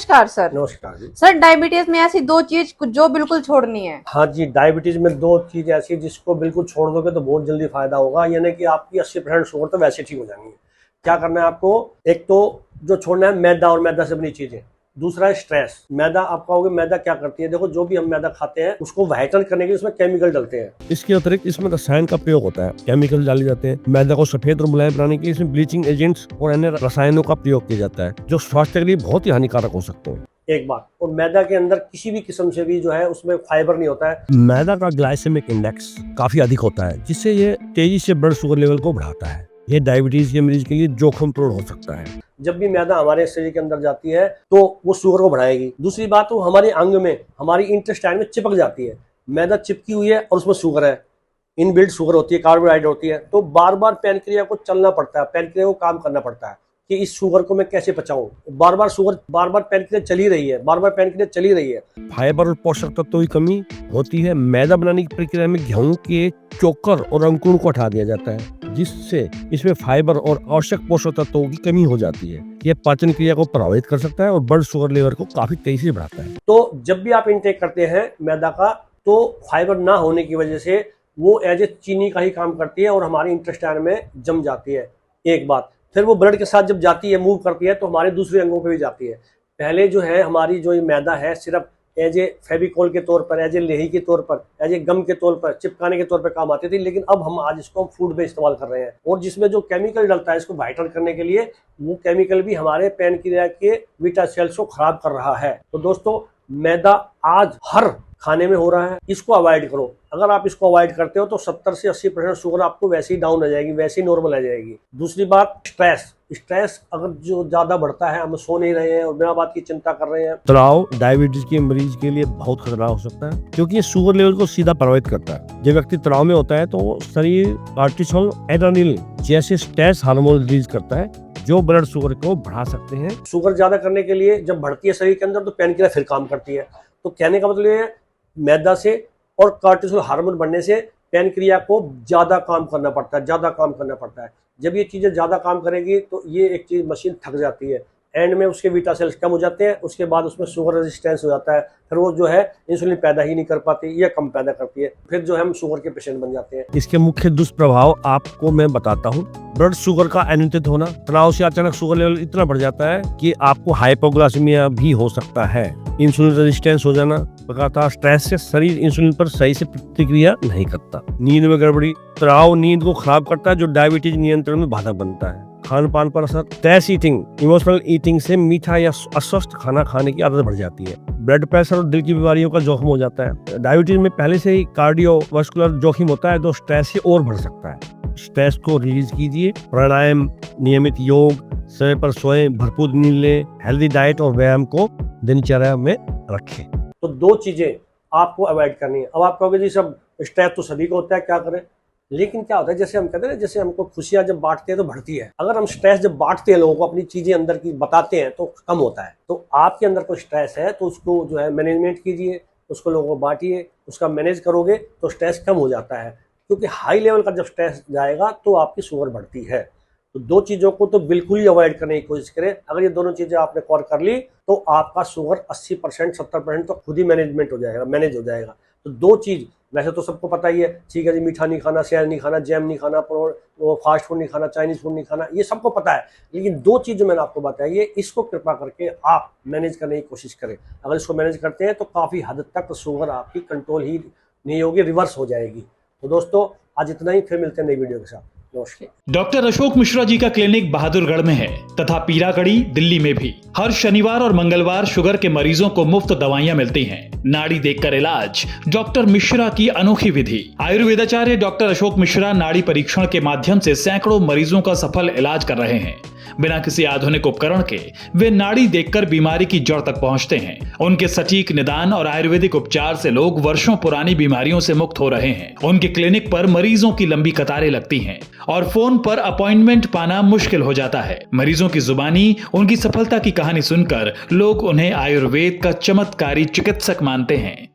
नमस्कार सर। नमस्कार जी। Sir diabetes में ऐसी दो चीज जो बिल्कुल छोड़नी है। हाँ जी, डायबिटीज में दो चीज ऐसी जिसको बिल्कुल छोड़ दोगे तो बहुत जल्दी फायदा होगा, यानी कि आपकी 80% शुगर तो वैसे ठीक हो जाएंगी। क्या करना है आपको? एक तो जो छोड़ना है मैदा और मैदा से बनी चीजें। दूसरा है स्ट्रेस। मैदा, आप कहोगे मैदा क्या करती है? देखो, जो भी हम मैदा खाते हैं उसको व्हाइटन करने के लिए उसमें केमिकल डलते हैं। इसके अतिरिक्त इसमें रसायन का प्रयोग होता है, केमिकल डाले जाते हैं। मैदा को सफेद और मुलायम बनाने के लिए इसमें ब्लीचिंग एजेंट्स और अन्य रसायनों का प्रयोग किया जाता है, जो स्वास्थ्य के लिए बहुत ही हानिकारक हो सकते हैं। एक बात, और मैदा के अंदर किसी भी किस्म से भी जो है उसमें फाइबर नहीं होता है। मैदा का ग्लाइसेमिक इंडेक्स काफी अधिक होता है, जिससे ये तेजी से ब्लड शुगर लेवल को बढ़ाता है। ये डायबिटीज के मरीज के लिए जोखिमपूर्ण हो सकता है। जब भी मैदा हमारे शरीर के अंदर जाती है तो वो शुगर को बढ़ाएगी। दूसरी बात, वो हमारे अंग में, हमारी इंटेस्टाइन में चिपक जाती है। मैदा चिपकी हुई है और उसमें शुगर है, इनबिल्ट शुगर होती है, कार्बोहाइड्रेट होती है, तो बार बार पैनक्रिया को चलना पड़ता है, पैनक्रिया को काम करना पड़ता है कि इस शुगर को मैं कैसे पचाऊं। बार बार पैनक्रिया चली रही है, बार बार पैनक्रिया चली रही है। फाइबर और पोषक तत्वों की कमी होती है। मैदा बनाने की प्रक्रिया में गेहूं के चोकर और अंकुरों को हटा दिया जाता है, जिससे इसमें फाइबर और आवश्यक पोषक तत्वों की कमी हो जाती है। यह पाचन क्रिया को प्रभावित कर सकता है और ब्लड शुगर लेवल को काफी तेजी से बढ़ाता है। तो जब भी आप इंटेक करते हैं मैदा का, तो फाइबर ना होने की वजह से वो एज ए चीनी का ही काम करती है और हमारे इंटेस्टाइन में जम जाती है। एक बात, फिर वो ब्लड के साथ जब जाती है, मूव करती है, तो हमारे दूसरे अंगों पे भी जाती है। पहले जो है हमारी जो ये मैदा है सिर्फ एज ए फेविकोल के तौर पर, एज ए लेही के तौर पर, एज ए गम के तौर पर, चिपकाने के तौर पर काम आती थी, लेकिन अब हम आज इसको फूड में इस्तेमाल कर रहे हैं। और जिसमें जो केमिकल डलता है इसको वाइटल करने के लिए, वो केमिकल भी हमारे पैनक्रिया के बीटा सेल्स को खराब कर रहा है। तो दोस्तों, मैदा आज हर खाने में हो रहा है, इसको अवॉइड करो। अगर आप इसको अवॉइड करते हो तो 70 से 80% शुगर आपको वैसे ही डाउन आ जाएगी, वैसे ही नॉर्मल आ जाएगी। दूसरी बात, स्ट्रेस अगर जो ज्यादा बढ़ता है, हम सो नहीं रहे हैं और बिना बात की चिंता कर रहे हैं। तनाव डायबिटीज के मरीज के लिए बहुत खतरनाक हो सकता है, क्योंकि ये शुगर लेवल को सीधा प्रभावित करता है। जब व्यक्ति तनाव में होता है तो शरीर कार्टिसोल, एड्रेनलिन जैसे स्ट्रेस हार्मोन रिलीज करता है, जो ब्लड शुगर को बढ़ा सकते हैं। शुगर ज्यादा करने के लिए जब बढ़ती है शरीर के अंदर तो पैनक्रिया फिर काम करती है। तो कहने का मतलब ये है, मैदा से और कार्टिसोल हार्मोन बढ़ने से पैनक्रिया को ज्यादा काम करना पड़ता है। जब ये चीजें ज्यादा काम करेगी तो ये एक चीज मशीन थक जाती है, एंड में उसके बीटा सेल्स कम हो जाते हैं, उसके बाद उसमें शुगर रेजिस्टेंस हो जाता है, फिर वो जो है इंसुलिन पैदा ही नहीं कर पाती या कम पैदा करती है, फिर जो है हम शुगर के पेशेंट बन जाते हैं। इसके मुख्य दुष्प्रभाव आपको मैं बताता हूँ। ब्लड शुगर का अनियंत्रित होना, तनाव से अचानक शुगर लेवल इतना बढ़ जाता है कि आपको हाइपोग्लाइसेमिया भी हो सकता है। इंसुलिन रेजिस्टेंस हो जाना, लगातार स्ट्रेस से शरीर इंसुलिन पर सही से प्रतिक्रिया नहीं करता। नींद में गड़बड़ी, तनाव नींद को खराब करता है, जो डायबिटीज नियंत्रण में बाधक बनता है। खान पान पर असर, स्ट्रेस ईटिंग, इमोशनल ईटिंग से मीठा या अस्वस्थ खाना खाने की आदत बढ़ जाती है। ब्लड प्रेशर और दिल की बीमारियों का जोखिम हो जाता है। डायबिटीज में पहले से ही कार्डियोवास्कुलर जोखिम होता है, तो स्ट्रेस से और बढ़ सकता है। स्ट्रेस को रिलीज कीजिए, प्राणायाम, नियमित योग, समय पर सोएं, भरपूर नींद लें, हेल्दी डाइट और व्यायाम को दिनचर्या में रखें। तो दो चीजें आपको अवॉइड करनी है। अब आप कहोगे जी सब स्ट्रेस तो सभी को होता है, क्या करें? लेकिन क्या होता है, जैसे हम कहते हैं ना, जैसे हमको खुशियां जब बांटते हैं तो बढ़ती है। अगर हम स्ट्रेस जब बांटते हैं, लोगों को अपनी चीजें अंदर की बताते हैं, तो कम होता है। तो आपके अंदर कोई स्ट्रेस है तो उसको जो है मैनेजमेंट कीजिए, उसको लोगों को बांटिए, उसका मैनेज करोगे तो स्ट्रेस कम हो जाता है। क्योंकि हाई लेवल का जब स्ट्रेस जाएगा तो आपकी शुगर बढ़ती है। तो दो चीजों को तो बिल्कुल ही अवॉइड करने की कोशिश करें। अगर ये दोनों चीजें आपने कवर कर ली तो आपका शुगर 80% 70% तो खुद ही मैनेज हो जाएगा। तो दो चीज वैसे तो सबको पता ही है, ठीक है जी, मीठा नहीं खाना, सेल नहीं खाना, जैम नहीं खाना, फास्ट फूड नहीं खाना, चाइनीज फूड नहीं खाना, ये सबको पता है। लेकिन दो चीज जो मैंने आपको बताई है, इसको कृपा करके आप मैनेज करने की कोशिश करें। अगर इसको मैनेज करते हैं तो काफी हद तक शुगर आपकी कंट्रोल ही नहीं होगी, रिवर्स हो जाएगी। तो दोस्तों, आज इतना ही, फिर मिलते हैं नई वीडियो के साथ। नमस्कार। डॉक्टर अशोक मिश्रा जी का क्लिनिक बहादुरगढ़ में है तथा पीरागढ़ी दिल्ली में भी। हर शनिवार और मंगलवार शुगर के मरीजों को मुफ्त दवाइयां मिलती हैं। नाड़ी देखकर इलाज, डॉक्टर मिश्रा की अनोखी विधि। आयुर्वेदाचार्य डॉक्टर अशोक मिश्रा नाड़ी परीक्षण के माध्यम से सैकड़ों मरीजों का सफल इलाज कर रहे हैं। बिना किसी आधुनिक उपकरण के वे नाड़ी देखकर बीमारी की जड़ तक पहुंचते हैं। उनके सटीक निदान और आयुर्वेदिक उपचार से लोग वर्षों पुरानी बीमारियों से मुक्त हो रहे हैं। उनके क्लिनिक पर मरीजों की लंबी कतारें लगती हैं और फोन पर अपॉइंटमेंट पाना मुश्किल हो जाता है। मरीजों की जुबानी उनकी सफलता की कहानी सुनकर लोग उन्हें आयुर्वेद का चमत्कारी चिकित्सक मानते हैं।